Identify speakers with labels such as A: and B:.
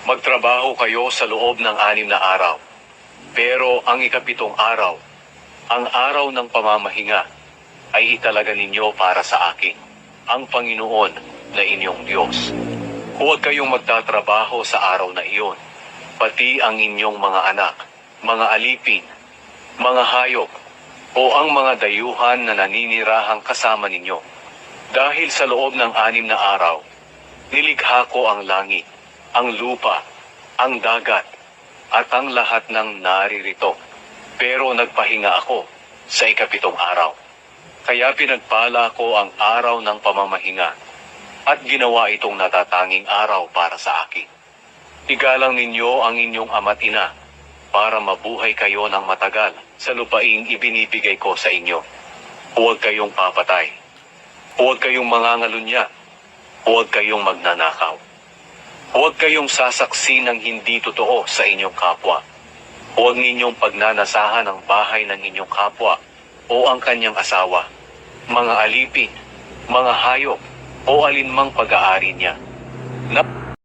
A: Magtrabaho kayo sa loob ng 6 na araw. Pero ang ikapitong araw, ang araw ng pamamahinga, ay italaga ninyo para sa akin, ang Panginoon na inyong Diyos. Huwag kayong magtatrabaho sa araw na iyon, pati ang inyong mga anak, mga alipin, mga hayop, o ang mga dayuhan na naninirahang kasama ninyo. Dahil sa loob ng 6 na araw, nilikha ko ang langit, ang lupa, ang dagat, at ang lahat ng naririto. Pero nagpahinga ako sa ikapitong araw. Kaya pinagpala ko ang araw ng pamamahinga, at ginawa itong natatanging araw para sa akin. Igalang ninyo ang inyong ama't ina, para mabuhay kayo ng matagal sa lupaing ibinibigay ko sa inyo. Huwag kayong papatay. Huwag kayong mangangalunya. Huwag kayong magnanakaw. Huwag kayong sasaksi ng hindi totoo sa inyong kapwa. Huwag ninyong pagnanasahan ang bahay ng inyong kapwa o ang kanyang asawa, mga alipin, mga hayop, o alinmang pag-aari niya.